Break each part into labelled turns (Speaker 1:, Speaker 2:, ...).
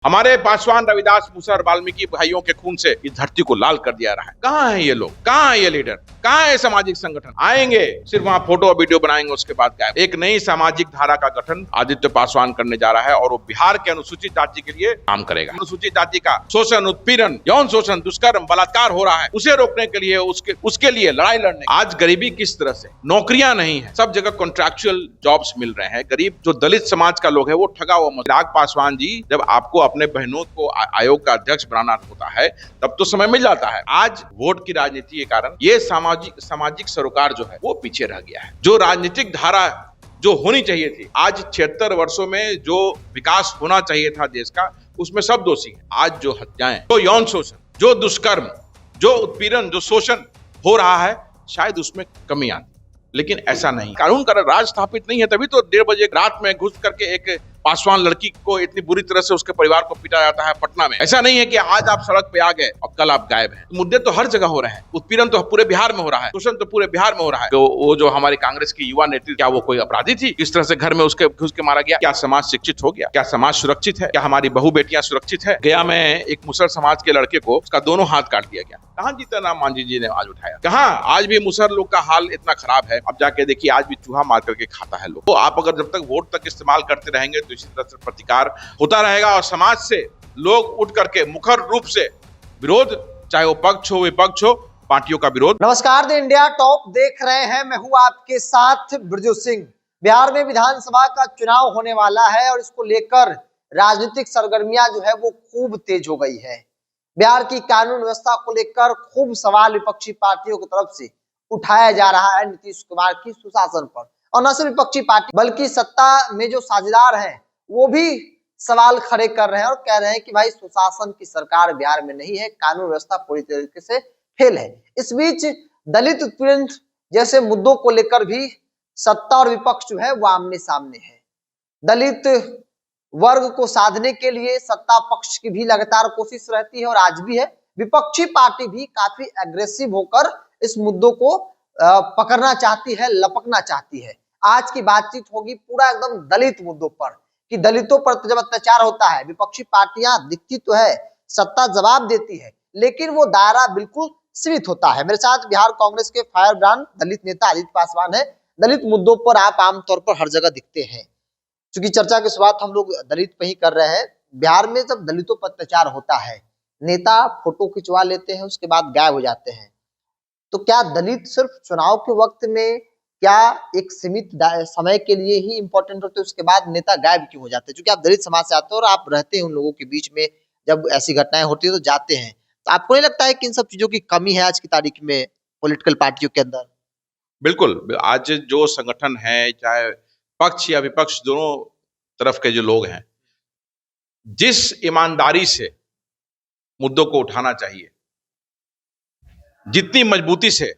Speaker 1: हमारे पासवान, रविदास, मुसहर, वाल्मीकि भाइयों के खून से इस धरती को लाल कर दिया रहा है। कहाँ है ये लोग? कहाँ है ये लीडर? कहाँ है सामाजिक संगठन? आएंगे सिर्फ वहां फोटो और वीडियो बनाएंगे, उसके बाद गायब। एक नई सामाजिक धारा का गठन आदित्य पासवान करने जा रहा है और वो बिहार के अनुसूचित जाति के लिए काम करेगा। अनुसूचित जाति का शोषण, उत्पीड़न, यौन शोषण, दुष्कर्म, बलात्कार हो रहा है, उसे रोकने के लिए, उसके लिए लड़ाई लड़ने। आज गरीबी किस तरह से, नौकरियां नहीं है, सब जगह कॉन्ट्रैक्चुअल जॉब्स मिल रहे हैं। गरीब जो दलित समाज का लोग है वो ठगा हुआ। चिराग पासवान जी, जब आपको अपने बहनों को आयोग का अध्यक्ष बनाना होता है तब तो समय मिल जाता है। आज वोट की राजनीति के कारण ये सामाजिक सरोकार जो है वो पीछे रह गया है। जो राजनीतिक धारा जो होनी चाहिए थी, आज 76 वर्षों में जो विकास होना चाहिए था देश का, उसमें सब दोषी हैं। आज जो हत्याएं, जो यौन शोषण, जो दुष्कर्म, जो उत्पीड़न, जो शोषण हो रहा है, शायद उसमें कमी आती, लेकिन ऐसा नहीं। कानून का राज स्थापित नहीं है, तभी तो 1:30 बजे रात में घुस करके एक पासवान लड़की को इतनी बुरी तरह से उसके परिवार को पीटा जाता है पटना में। ऐसा नहीं है कि आज आप सड़क पे आ गए और कल आप गायब हैं। मुद्दे तो हर जगह हो रहे हैं। उत्पीड़न तो पूरे बिहार में हो रहा है, शोषण तो पूरे बिहार में हो रहा है। तो वो जो हमारी कांग्रेस की युवा नेत्री, क्या वो कोई अपराधी थी? किस तरह से घर में उसके घुस के मारा गया? क्या समाज शिक्षित हो गया? क्या समाज सुरक्षित है? क्या हमारी बहू बेटियां सुरक्षित है? गया में एक मुसहर समाज के लड़के को उसका दोनों हाथ काट दिया गया। कहाँ जीतन राम मांझी जी ने आज उठाया? कहाँ? आज भी मुसहर लोग का हाल इतना खराब है, अब जाके देखिए आज भी चूहा मार करके खाता है लोग। तो आप अगर जब तक वोट तक इस्तेमाल करते रहेंगे तो इसी तरह से प्रतिकार होता रहेगा और समाज से लोग उठ करके मुखर रूप से विरोध, चाहे वो पक्ष हो विपक्ष हो, पार्टियों का विरोध।
Speaker 2: नमस्कार, द इंडिया टॉप देख रहे हैं, मैं हूं आपके साथ बिरजू सिंह। बिहार में विधानसभा का चुनाव होने वाला है और इसको लेकर राजनीतिक सरगर्मियां जो है वो खूब तेज हो गई है। बिहार की कानून व्यवस्था को लेकर खूब सवाल विपक्षी पार्टियों की तरफ से उठाया जा रहा है नीतीश कुमार की सुशासन पर। और न सिर्फ विपक्षी पार्टी बल्कि सत्ता में जो साझेदार हैं वो भी सवाल खड़े कर रहे हैं और कह रहे हैं कि भाई सुशासन की सरकार बिहार में नहीं है, कानून व्यवस्था पूरी तरीके से फेल है। इस बीच दलित उत्पीड़न जैसे मुद्दों को लेकर भी सत्ता और विपक्ष जो है वो आमने सामने है। दलित वर्ग को साधने के लिए सत्ता पक्ष की भी लगातार कोशिश रहती है और आज भी है। विपक्षी पार्टी भी काफी एग्रेसिव होकर इस मुद्दों को पकड़ना चाहती है, लपकना चाहती है। आज की बातचीत होगी पूरा एकदम दलित मुद्दों पर कि दलितों पर जब अत्याचार होता है, विपक्षी पार्टियां दिखती तो है, सत्ता जवाब देती है, लेकिन वो दायरा बिल्कुल सीमित होता है। मेरे साथ बिहार कांग्रेस के फायर ब्रांड दलित नेता आदित्य पासवान है। दलित मुद्दों पर आप आमतौर पर हर जगह दिखते हैं। चूंकि चर्चा की शुरुआत हम लोग दलित पे ही कर रहे हैं। बिहार में जब दलितों पर अत्याचार होता है, नेता फोटो खिंचवा लेते हैं, उसके बाद गायब हो जाते हैं। तो क्या दलित सिर्फ चुनाव के वक्त में क्या एक सीमित समय के लिए ही इंपॉर्टेंट होते हैं, उसके बाद नेता गायब क्यों हो जाते हैं? क्योंकि आप दलित समाज से आते हैं और आप रहते हैं उन लोगों के बीच में, जब ऐसी घटनाएं होती है तो जाते हैं। तो आपको नहीं लगता है कि इन सब चीजों की कमी है आज की तारीख में पॉलिटिकल पार्टियों के अंदर?
Speaker 1: बिल्कुल, आज जो संगठन है, चाहे पक्ष या विपक्ष, दोनों तरफ के जो लोग हैं, जिस ईमानदारी से मुद्दों को उठाना चाहिए, जितनी मजबूती से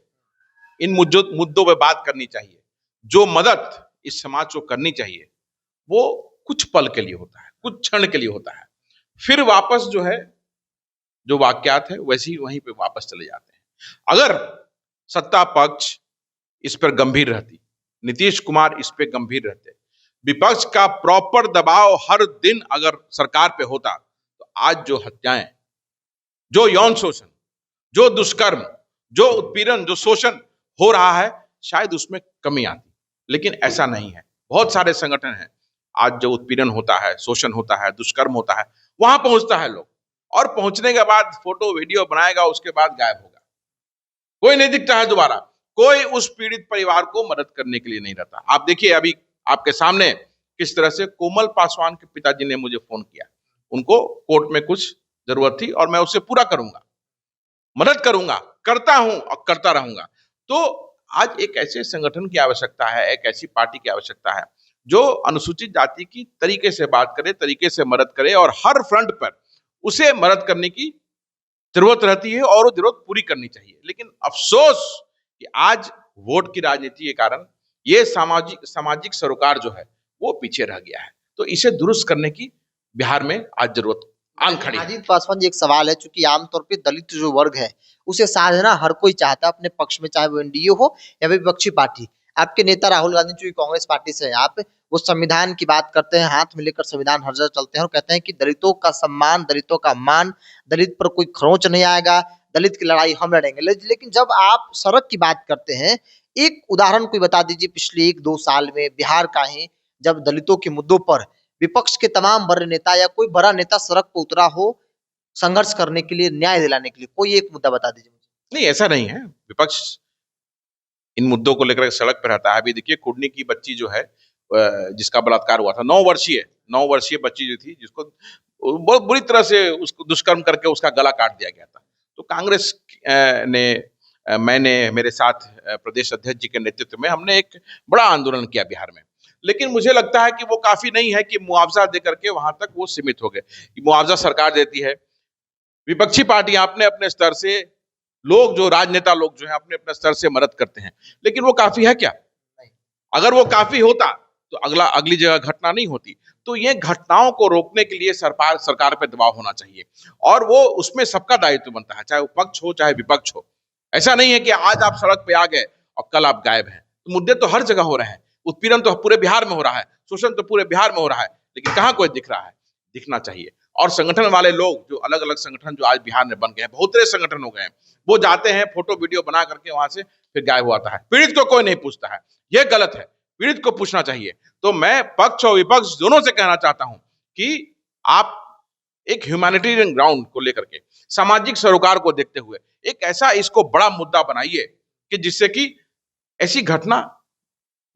Speaker 1: इन मुद्दों पे बात करनी चाहिए, जो मदद इस समाज को करनी चाहिए, वो कुछ पल के लिए होता है, कुछ क्षण के लिए होता है। फिर वापस जो है, जो वाकयात है वैसे ही वहीं पे वापस चले जाते हैं। अगर सत्ता पक्ष इस पर गंभीर रहती, नीतीश कुमार इस पे गंभीर रहते, विपक्ष का प्रॉपर दबाव हर दिन अगर सरकार पे होता, तो आज जो हत्याएं, जो यौन शोषण, जो दुष्कर्म, जो उत्पीड़न, जो शोषण हो रहा है, शायद उसमें कमी आती, लेकिन ऐसा नहीं है। बहुत सारे संगठन हैं, आज जो उत्पीड़न होता है, शोषण होता है, दुष्कर्म होता है, वहां पहुंचता है लोग, और पहुंचने के बाद फोटो वीडियो बनाएगा, उसके बाद गायब होगा। कोई नहीं दिखता है दोबारा, कोई उस पीड़ित परिवार को मदद करने के लिए नहीं रहता। आप देखिए अभी आपके सामने किस तरह से कोमल पासवान के पिताजी ने मुझे फोन किया, उनको कोर्ट में कुछ जरूरत थी और मैं उसे पूरा करूंगा, मदद करूंगा, करता हूं और करता रहूंगा। तो आज एक ऐसे संगठन की आवश्यकता है, एक ऐसी पार्टी की आवश्यकता है जो अनुसूचित जाति की तरीके से बात करे, तरीके से मदद करे, और हर फ्रंट पर उसे मदद करने की जरूरत रहती है और वो जरूरत पूरी करनी चाहिए। लेकिन अफसोस कि आज वोट की राजनीति के कारण ये सामाजिक सरोकार जो है वो पीछे रह गया है। तो इसे दुरुस्त करने की बिहार में आज जरूरत आन खड़ी है।
Speaker 2: आदित्य पासवान जी, एक सवाल है, चूंकि आमतौर पे दलित जो वर्ग है उसे साधना हर कोई चाहता है अपने पक्ष में, चाहे वो एनडीए हो या फिर विपक्षी पार्टी। आपके नेता राहुल गांधी जो कांग्रेस पार्टी से हैं, आप वो संविधान की बात करते हैं, हाथ में लेकर संविधान हर जगह चलते हैं और कहते हैं कि दलितों का सम्मान, दलितों का मान, दलित पर कोई खरोंच नहीं आएगा, दलित की लड़ाई हम लड़ेंगे। लेकिन जब आप सड़क की बात करते हैं, एक उदाहरण कोई बता दीजिए पिछले 1-2 साल में बिहार का ही, जब दलितों के मुद्दों पर विपक्ष के तमाम बड़े नेता या कोई बड़ा नेता सड़क पर उतरा हो संघर्ष करने के लिए, न्याय दिलाने के लिए। कोई एक मुद्दा बता दीजिए मुझे।
Speaker 1: नहीं, ऐसा नहीं है। विपक्ष इन मुद्दों को लेकर सड़क पर रहता है। अभी देखिए कुडनी की बच्ची जो है, जिसका बलात्कार हुआ था, 9 वर्षीय बच्ची जो थी, जिसको बहुत बुरी तरह से उसको दुष्कर्म करके उसका गला काट दिया गया था। तो कांग्रेस ने, मैंने, मेरे साथ प्रदेश अध्यक्ष जी के नेतृत्व में हमने एक बड़ा आंदोलन किया बिहार में। लेकिन मुझे लगता है कि वो काफी नहीं है कि मुआवजा दे करके वहां तक वो सीमित हो गए। मुआवजा सरकार देती है, विपक्षी पार्टियां अपने अपने स्तर से, लोग जो राजनेता लोग जो है अपने अपने स्तर से मदद करते हैं, लेकिन वो काफी है क्या? अगर वो काफी होता तो अगली जगह घटना नहीं होती। तो ये घटनाओं को रोकने के लिए सरकार पे दबाव होना चाहिए, और वो उसमें सबका दायित्व बनता है, चाहे वो पक्ष हो चाहे विपक्ष हो। ऐसा नहीं है कि आज आप सड़क पे आ गए और कल आप गायब हैं। तो मुद्दे तो हर जगह हो रहे हैं, उत्पीड़न तो पूरे बिहार में हो रहा है, शोषण तो पूरे बिहार में हो रहा है, लेकिन कहाँ कोई दिख रहा है? दिखना चाहिए। और संगठन वाले लोग, जो अलग अलग संगठन जो आज बिहार में बन गए हैं, बहुत सारे संगठन हो गए हैं, वो जाते हैं फोटो वीडियो बना करके वहां से फिर गायब हो आता है। पीड़ित को कोई नहीं पूछता है, यह गलत है, पीड़ित को पूछना चाहिए। तो मैं पक्ष और विपक्ष दोनों से कहना चाहता हूं कि आप एक ह्यूमैनिटेरियन ग्राउंड को लेकर के, सामाजिक सरोकार को देखते हुए एक ऐसा इसको बड़ा मुद्दा बनाइए कि जिससे कि ऐसी घटना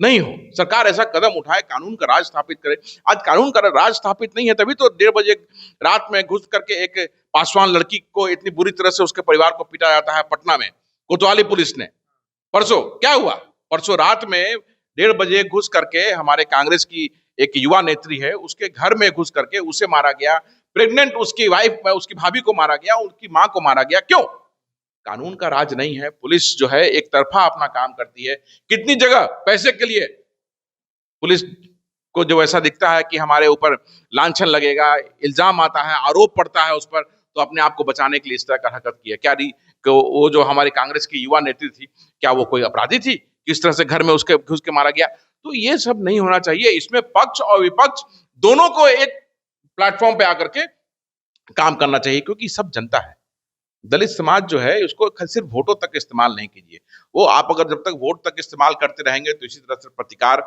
Speaker 1: नहीं हो। सरकार ऐसा कदम उठाए, कानून का राज स्थापित करे। आज कानून का राज स्थापित नहीं है, तभी तो 1:30 बजे रात में घुस करके एक पासवान लड़की को इतनी बुरी तरह से उसके परिवार को पीटा जाता है पटना में, कोतवाली पुलिस ने। परसों क्या हुआ? परसों रात में 1:30 बजे घुस करके हमारे कांग्रेस की एक युवा नेत्री है, उसके घर में घुस करके उसे मारा गया। प्रेग्नेंट उसकी वाइफ, उसकी भाभी को मारा गया, उनकी मां को मारा गया। क्यों? कानून का राज नहीं है। पुलिस जो है एक तरफा अपना काम करती है। कितनी जगह पैसे के लिए पुलिस को जो ऐसा दिखता है कि हमारे ऊपर लांछन लगेगा, इल्जाम आता है, आरोप पड़ता है उस पर, तो अपने आप को बचाने के लिए इस तरह का हरकत की है। क्या वो जो हमारी कांग्रेस की युवा नेत्री थी, क्या वो कोई अपराधी थी? किस तरह से घर में उसके घुस के मारा गया? तो ये सब नहीं होना चाहिए। इसमें पक्ष और विपक्ष दोनों को एक प्लेटफॉर्म पे आकर के काम करना चाहिए, क्योंकि सब जनता है। दलित समाज जो है उसको सिर्फ वोटों तक इस्तेमाल नहीं कीजिए। वो आप अगर जब तक वोट तक इस्तेमाल करते रहेंगे तो इसी तरह से प्रतिकार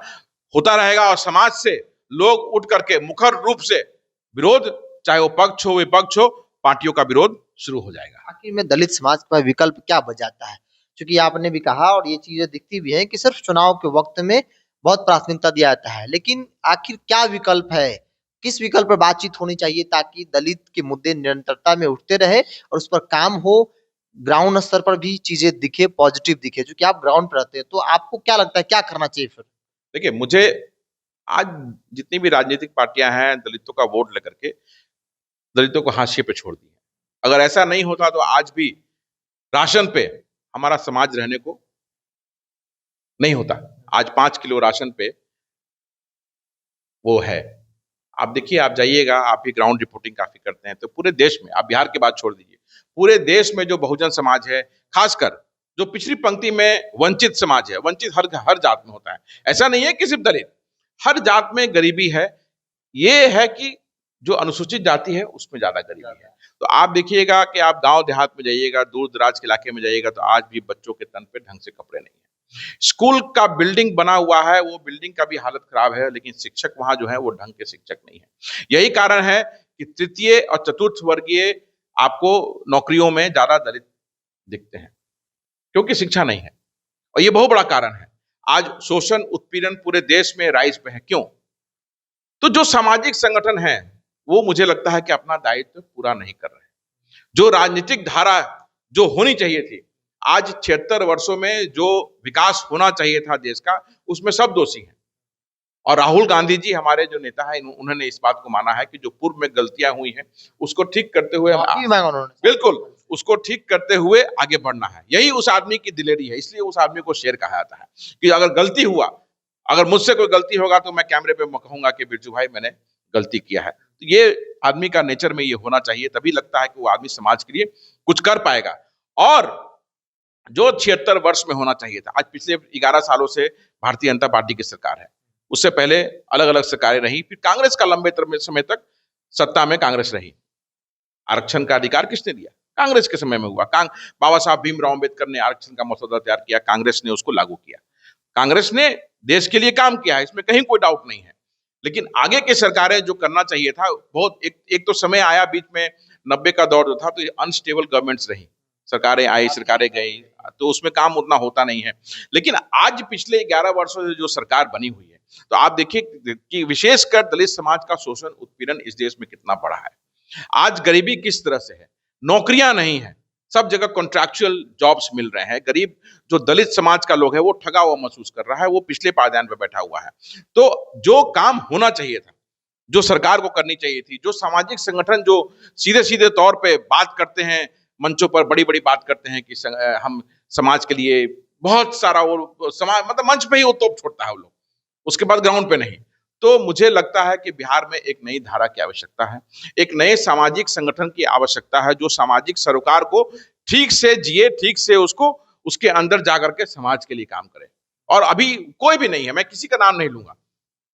Speaker 1: होता रहेगा, और समाज से लोग उठ करके मुखर रूप से विरोध, चाहे वो पक्ष हो विपक्ष हो, पार्टियों का विरोध शुरू हो जाएगा।
Speaker 2: आखिर में दलित समाज का विकल्प क्या बचाता है? क्योंकि आपने भी कहा और ये चीजें दिखती भी है कि सिर्फ चुनाव के वक्त में बहुत प्राथमिकता दिया जाता है, लेकिन आखिर क्या विकल्प है? किस विकल्प पर बातचीत होनी चाहिए ताकि दलित के मुद्दे निरंतरता में उठते रहे और उस पर काम हो, ग्राउंड स्तर पर भी चीजें दिखे, पॉजिटिव दिखे? क्योंकि आप ग्राउंड पर रहते हैं, तो आपको क्या लगता है क्या करना चाहिए फिर?
Speaker 1: देखिए, मुझे आज जितनी भी राजनीतिक पार्टियां हैं, दलितों का वोट लेकर के दलितों को हाशिए पे छोड़ दी है। अगर ऐसा नहीं होता तो आज भी राशन पे हमारा समाज रहने को नहीं होता। आज 5 किलो राशन पे वो है। आप देखिए, आप जाइएगा, आप भी ग्राउंड रिपोर्टिंग काफी करते हैं, तो पूरे देश में, आप बिहार की बात छोड़ दीजिए, पूरे देश में जो बहुजन समाज है, खासकर जो पिछड़ी पंक्ति में वंचित समाज है, वंचित हर जात में होता है। ऐसा नहीं है कि सिर्फ दलित, हर जात में गरीबी है। ये है कि जो अनुसूचित जाति है उसमें ज्यादा गरीबी है। तो आप देखिएगा कि आप गांव देहात में जाइएगा, दूर दराज के इलाके में जाइएगा, तो आज भी बच्चों के तन पे ढंग से कपड़े नहीं है। स्कूल का बिल्डिंग बना हुआ है, वो बिल्डिंग का भी हालत खराब है, लेकिन शिक्षक वहां जो है वो ढंग के शिक्षक नहीं है। यही कारण है कि तृतीय और चतुर्थ वर्गीय आपको नौकरियों में ज्यादा दलित दिखते हैं, क्योंकि शिक्षा नहीं है। और ये बहुत बड़ा कारण है। आज शोषण उत्पीड़न पूरे देश में राइज पे है। क्यों? तो जो सामाजिक संगठन है वो मुझे लगता है कि अपना दायित्व पूरा नहीं कर रहे हैं। जो राजनीतिक धारा जो होनी चाहिए थी, आज 76 वर्षों में जो विकास होना चाहिए था देश का, उसमें सब दोषी हैं। और राहुल गांधी जी हमारे जो नेता है, उन्होंने इस बात को माना है कि जो पूर्व में गलतियां हुई हैं उसको ठीक करते हुए, बिल्कुल उसको ठीक करते हुए आगे बढ़ना है। यही उस आदमी की दिलेरी है, इसलिए उस आदमी को शेर कहा जाता है कि अगर गलती हुआ, अगर मुझसे कोई गलती होगा तो मैं कैमरे पे कहूंगा कि बिरजू भाई मैंने गलती किया है। तो ये आदमी का नेचर में ये होना चाहिए, तभी लगता है कि वो आदमी समाज के लिए कुछ कर पाएगा। और जो 76 वर्ष में होना चाहिए था, आज पिछले 11 सालों से भारतीय जनता पार्टी की सरकार है। उससे पहले अलग अलग सरकारें रही, फिर कांग्रेस का लंबे समय तक सत्ता में कांग्रेस रही। आरक्षण का अधिकार किसने दिया? कांग्रेस के समय में हुआ। बाबा साहब भीमराव अम्बेडकर ने आरक्षण का मसौदा तैयार किया, कांग्रेस ने उसको लागू किया। कांग्रेस ने देश के लिए काम किया है, इसमें कहीं कोई डाउट नहीं है। लेकिन आगे की सरकारें जो करना चाहिए था, बहुत एक तो समय आया बीच में 90 का दौर जो था, तो अनस्टेबल गवर्नमेंट्स रही, सरकारें आई सरकारें गई, तो उसमें काम उतना होता नहीं है। लेकिन आज पिछले 11 वर्षों से जो सरकार बनी हुई है, तो आप देखिए कि विशेषकर दलित समाज का शोषण उत्पीड़न इस देश में कितना बड़ा है। आज गरीबी किस तरह से है, नौकरियां नहीं है, सब जगह कॉन्ट्रैक्चुअल जॉब्स मिल रहे हैं। गरीब जो दलित समाज का लोग है वो ठगा हुआ महसूस कर रहा है, वो पिछले पायदान पे बैठा हुआ है। तो जो काम होना चाहिए था, जो सरकार को करनी चाहिए थी, जो सामाजिक संगठन जो सीधे सीधे तौर पे बात करते हैं, मंचों पर बड़ी बड़ी बात करते हैं कि हम समाज के लिए बहुत सारा, वो समाज मतलब मंच पे ही वो तोप छोड़ता है वो लोग, उसके बाद ग्राउंड पे नहीं। तो मुझे लगता है कि बिहार में एक नई धारा की आवश्यकता है, एक नए सामाजिक संगठन की आवश्यकता है, जो सामाजिक सरोकार को ठीक से जिए, ठीक से उसको उसके अंदर जाकर के समाज के लिए काम करे। और अभी कोई भी नहीं है, मैं किसी का नाम नहीं लूंगा,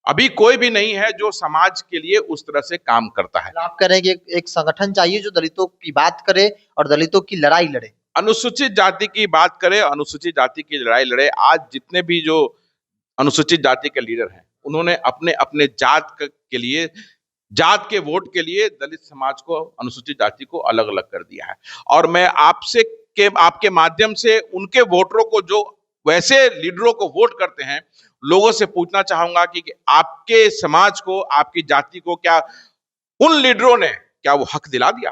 Speaker 1: अभी कोई भी नहीं है जो समाज के लिए उस तरह से काम करता है।
Speaker 2: आप कह रहे हैं कि एक संगठन चाहिए जो दलितों की बात करे और दलितों की लड़ाई लड़े।
Speaker 1: अनुसूचित जाति की बात करे, अनुसूचित जाति की लड़ाई लड़े। आज जितने भी जो अनुसूचित जाति के लीडर हैं, उन्होंने अपने अपने के लिए, जात के वोट के लिए दलित समाज को, अनुसूचित जाति को अलग अलग कर दिया है। और मैं आपके माध्यम से उनके वोटरों को, जो वैसे लीडरों को वोट करते हैं, लोगों से पूछना चाहूंगा कि आपके समाज को, आपकी जाति को क्या उन लीडरों ने क्या वो हक दिला दिया?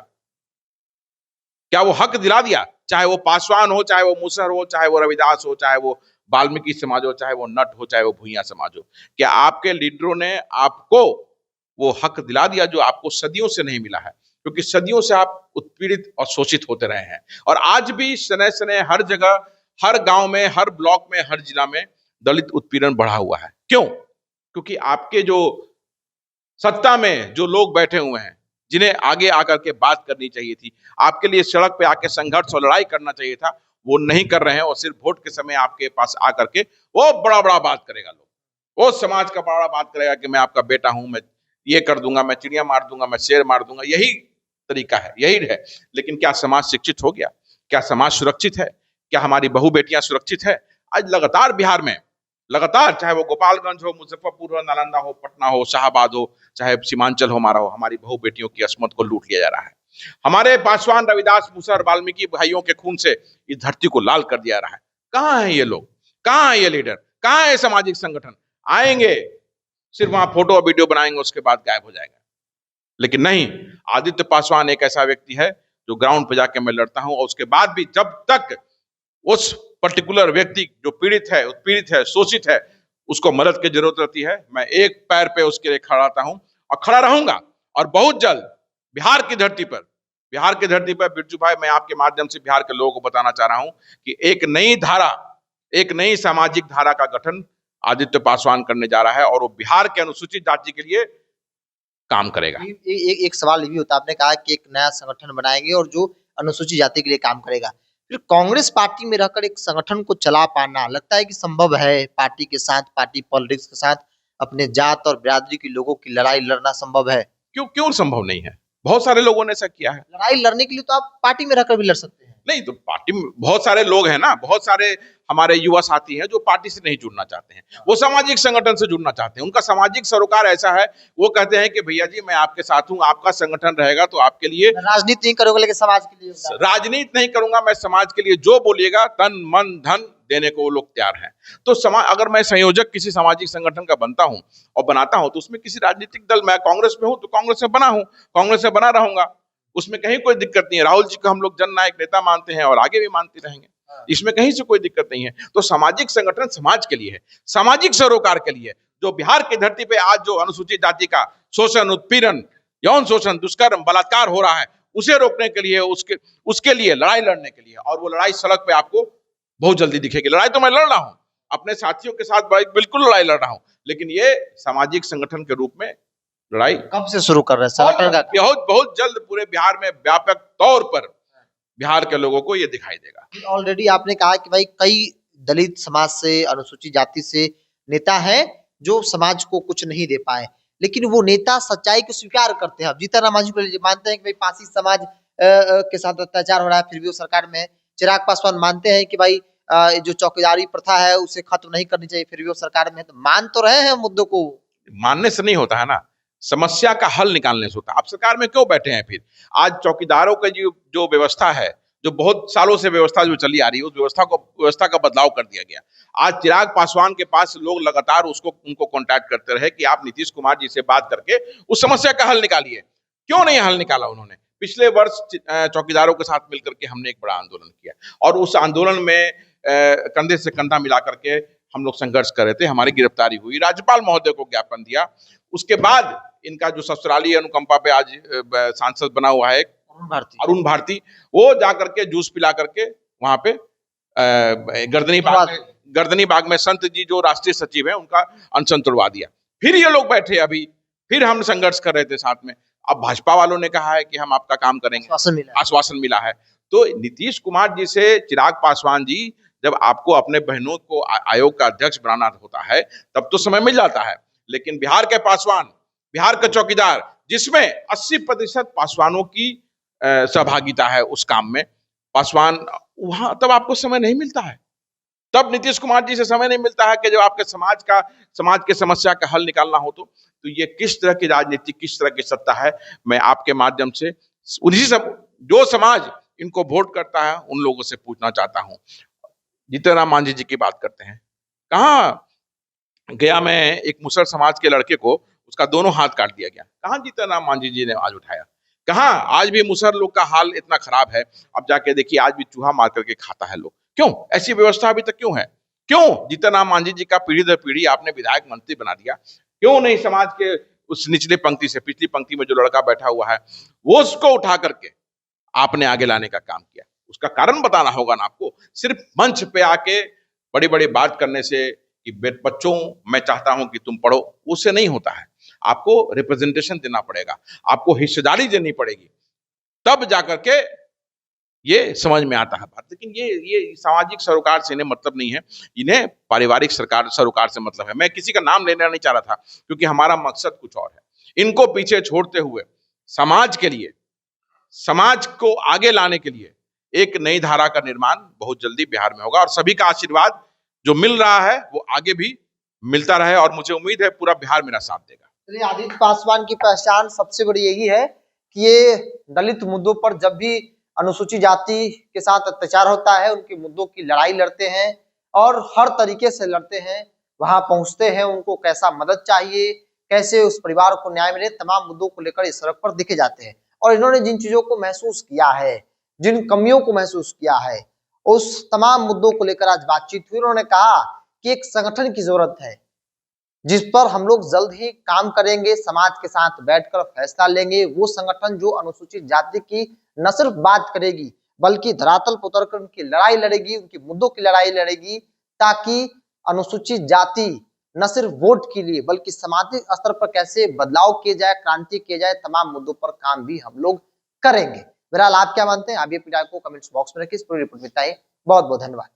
Speaker 1: क्या वो हक दिला दिया? चाहे वो पासवान हो, चाहे वो मुसहर हो, चाहे वो रविदास हो, चाहे वो वाल्मीकि समाज हो, चाहे वो नट हो, चाहे वो भूइया समाज हो, क्या आपके लीडरों ने आपको वो हक दिला दिया जो आपको सदियों से नहीं मिला है? क्योंकि सदियों से आप उत्पीड़ित और शोषित होते रहे हैं, और आज भी सने सने हर जगह, हर गांव में, हर ब्लॉक में, हर जिला में दलित उत्पीड़न बढ़ा हुआ है। क्यों? क्योंकि आपके जो सत्ता में जो लोग बैठे हुए हैं, जिन्हें आगे आकर के बात करनी चाहिए थी, आपके लिए सड़क पे आके संघर्ष और लड़ाई करना चाहिए था, वो नहीं कर रहे हैं। और सिर्फ वोट के समय आपके पास आकर के वो बड़ा बड़ा बात करेगा, लोग वो समाज का बड़ा बात करेगा कि मैं आपका बेटा हूं, मैं ये कर दूंगा, मैं चिड़िया मार दूंगा, मैं शेर मार दूंगा। यही तरीका है, यही है। लेकिन क्या समाज शिक्षित हो गया? क्या समाज सुरक्षित है? क्या हमारी बहू बेटियां सुरक्षित है? आज लगातार बिहार में, लगातार, चाहे वो गोपालगंज हो, मुजफ्फरपुर हो, नालंदा हो, पटना हो, शाहबाद हो, चाहे सीमांचल हो हमारा हो, हमारी बहू बेटियों की अस्मत को लूट लिया जा रहा है। हमारे पासवान, रविदास, मुसहर, वाल्मीकि भाइयों के खून से इस धरती को लाल कर दिया रहा है। कहां है ये लोग? कहां है ये लीडर? कहां है सामाजिक संगठन? आएंगे, सिर्फ वहां फोटो और वीडियो बनाएंगे, उसके बाद गायब हो जाएगा। लेकिन नहीं, आदित्य पासवान एक ऐसा व्यक्ति है जो ग्राउंड पे जाके मैं लड़ता हूं, और उसके बाद भी जब तक उस पर्टिकुलर व्यक्ति जो पीड़ित है, उत्पीड़ित है, शोषित है, उसको मदद की जरूरत रहती है, मैं एक पैर पे उसके लिए खड़ा रहता हूं और खड़ा रहूंगा। और बहुत जल्द बिहार की धरती पर, बिरजू भाई, मैं आपके माध्यम से बिहार के लोगों को बताना चाह रहा हूं कि एक नई धारा, एक नई सामाजिक धारा का गठन आदित्य पासवान करने जा रहा है, और वो बिहार के अनुसूचित जाति के लिए काम करेगा।
Speaker 2: एक सवाल ये भी होता है, आपने कहा कि एक नया संगठन बनाएंगे और जो अनुसूचित जाति के लिए काम करेगा, फिर कांग्रेस पार्टी में रहकर एक संगठन को चला पाना लगता है कि संभव है? पार्टी के साथ, पार्टी पॉलिटिक्स के साथ अपने जात और बिरादरी के लोगों की लड़ाई लड़ना संभव है?
Speaker 1: क्यों संभव नहीं है? बहुत सारे लोगों ने ऐसा किया है।
Speaker 2: लड़ाई लड़ने के लिए तो आप पार्टी में रहकर भी लड़ सकते हैं।
Speaker 1: नहीं तो पार्टी में बहुत सारे लोग हैं ना, बहुत सारे हमारे युवा साथी हैं जो पार्टी से नहीं जुड़ना चाहते हैं, वो सामाजिक संगठन से जुड़ना चाहते हैं। उनका सामाजिक सरोकार ऐसा है, वो कहते हैं कि भैया जी मैं आपके साथ हूं, आपका संगठन रहेगा तो आपके लिए,
Speaker 2: राजनीति नहीं करोगे लेकिन समाज के लिए,
Speaker 1: राजनीति नहीं करूंगा मैं, समाज के लिए जो बोलिएगा तन मन धन देने को वो लोग तैयार हैं। तो समाज, अगर मैं संयोजक किसी सामाजिक संगठन का बनता हूं और बनाता हूं, तो उसमें किसी राजनीतिक दल, मैं कांग्रेस में हूं तो कांग्रेस में बना हूं, कांग्रेस में बना रहूंगा, उसमें कहीं कोई दिक्कत नहीं है। राहुल जी को हम लोग जननायक नेता मानते हैं और आगे भी मानते रहेंगे, इसमें कहीं से कोई दिक्कत नहीं है। तो सामाजिक संगठन समाज के लिए है, सामाजिक सरोकार के लिए। जो बिहार की धरती पे आज जो अनुसूचित जाति का शोषण, उत्पीड़न, यौन शोषण, दुष्कर्म, बलात्कार हो रहा है, उसे रोकने के लिए, उसके लिए लड़ाई लड़ने के लिए। और वो लड़ाई सड़क पे आपको बहुत जल्दी दिखेगी। लड़ाई तो मैं लड़ रहा हूं, अपने साथियों के साथ बिल्कुल लड़ाई लड़ रहा हूं, लेकिन ये सामाजिक संगठन के रूप में लड़ाई
Speaker 2: कब से शुरू कर रहे हैं संगठन का?
Speaker 1: बहुत जल्द पूरे बिहार में व्यापक तौर पर बिहार के लोगों को ये दिखाई देगा।
Speaker 2: ऑलरेडी आपने कहा कि भाई कई दलित समाज से, अनुसूचित जाति से नेता हैं जो समाज को कुछ नहीं दे पाए, लेकिन वो नेता सच्चाई को स्वीकार करते हैं। अब जीतन राम मांझी को मानते हैं कि भाई पासी समाज के साथ अत्याचार हो रहा है, फिर भी वो सरकार में है। चिराग पासवान मानते हैं कि भाई जो चौकीदारी प्रथा है उसे खत्म नहीं करनी चाहिए, फिर भी वो सरकार में है। तो मान तो रहे हैं मुद्दों को।
Speaker 1: मानने से नहीं होता है ना, समस्या का हल निकालने से होता है। आप सरकार में क्यों बैठे हैं फिर? आज चौकीदारों का जो व्यवस्था है, जो बहुत सालों से व्यवस्था जो चली आ रही है, उस व्यवस्था का बदलाव कर दिया गया। आज चिराग पासवान के पास लोग लगातार उनको कांटेक्ट करते रहे कि आप नीतीश कुमार जी से बात करके उस समस्या का हल निकालिए। क्यों नहीं हल निकाला उन्होंने? पिछले वर्ष चौकीदारों के साथ मिलकर के हमने एक बड़ा आंदोलन किया और उस आंदोलन में कंधे से कंधा मिला करके हम लोग संघर्ष कर रहे थे। हमारी गिरफ्तारी हुई, राज्यपाल महोदय को ज्ञापन दिया। उसके बाद इनका जो ससुराली अनुकंपा पे आज सांसद बना हुआ है अरुण भारती, वो जाकर के जूस पिला करके वहां पे गर्दनी बाग में संत जी जो राष्ट्रीय सचिव है उनका अनशन तोड़वा दिया। फिर ये लोग बैठे, अभी फिर हम संघर्ष कर रहे थे साथ में। अब भाजपा वालों ने कहा है कि हम आपका काम करेंगे, आश्वासन मिला है। तो नीतीश कुमार जी से चिराग पासवान जी, जब आपको अपने बहनों को आयोग का अध्यक्ष बनाना होता है तब तो समय मिल जाता है, लेकिन बिहार के पासवान, बिहार का चौकीदार, जिसमें 80% पासवानों की सहभागिता है उस काम में, पासवान वहां तब आपको समय नहीं मिलता है। तब नीतीश कुमार जी से समय नहीं मिलता है कि जब आपके समाज के समस्या का हल निकालना हो। तो ये किस तरह की राजनीति, किस तरह की सत्ता है? मैं आपके माध्यम से उन्हीं सब जो समाज इनको वोट करता है उन लोगों से पूछना चाहता हूं। जीतन राम मांझी जी की बात करते हैं, कहां गया में एक मुसर समाज के लड़के को उसका दोनों हाथ काट दिया गया, कहां जीतन राम मांझी जी ने आज उठाया? कहां? आज भी मुसर लोग का हाल इतना खराब है, अब जाके देखिए आज भी चूहा मार करके खाता है लोग। क्यों? ऐसी व्यवस्था अभी तक क्यों है? क्यों जीतन राम मांझी जी का पीढ़ी दर पीढ़ी आपने विधायक मंत्री बना दिया? क्यों नहीं समाज के उस निचले पंक्ति से, पिछली पंक्ति में जो लड़का बैठा हुआ है वो उसको उठा करके आपने आगे लाने का काम किया? उसका कारण बताना होगा ना आपको। सिर्फ मंच पे आके बड़ी बड़ी बात करने से कि बच्चों मैं चाहता हूं कि तुम पढ़ो, उससे नहीं होता है। आपको रिप्रेजेंटेशन देना पड़ेगा, आपको हिस्सेदारी देनी पड़ेगी, तब जाकर के ये समझ में आता है बात। लेकिन ये सामाजिक सरोकार से इन्हें मतलब नहीं है, इन्हें पारिवारिक सरोकार से मतलब है। मैं किसी का नाम लेना नहीं चाह रहा था क्योंकि हमारा मकसद कुछ और है। इनको पीछे छोड़ते हुए समाज के लिए, समाज को आगे लाने के लिए एक नई धारा का निर्माण बहुत जल्दी बिहार में होगा और सभी का आशीर्वाद जो मिल रहा है वो आगे भी मिलता रहे और मुझे उम्मीद है पूरा बिहार मेरा साथ देगा।
Speaker 2: चलिए, आदित्य पासवान की पहचान सबसे बड़ी यही है कि ये दलित मुद्दों पर जब भी अनुसूचित जाति के साथ अत्याचार होता है उनके मुद्दों की लड़ाई लड़ते हैं और हर तरीके से लड़ते हैं, वहां पहुंचते हैं, उनको कैसा मदद चाहिए, कैसे उस परिवार को न्याय मिले, तमाम मुद्दों को लेकर इस सड़क पर दिखे जाते हैं। और इन्होंने जिन चीजों को महसूस किया है, जिन कमियों को महसूस किया है, उस तमाम मुद्दों को लेकर आज बातचीत हुई। उन्होंने कहा कि एक संगठन की जरूरत है जिस पर हम लोग जल्द ही काम करेंगे, समाज के साथ बैठकर फैसला लेंगे। वो संगठन जो अनुसूचित जाति की न सिर्फ बात करेगी बल्कि धरातल पर उतरकर उनकी लड़ाई लड़ेगी, उनके मुद्दों की लड़ाई लड़ेगी, ताकि अनुसूचित जाति न सिर्फ वोट के लिए बल्कि सामाजिक स्तर पर कैसे बदलाव किए जाए, क्रांति किए जाए, तमाम मुद्दों पर काम भी हम लोग करेंगे। बहरहाल आप क्या मानते हैं? आप ये को कमेंट्स बॉक्स में रखिए। इस पूरी रिपोर्ट में इतना ही। बहुत बहुत धन्यवाद।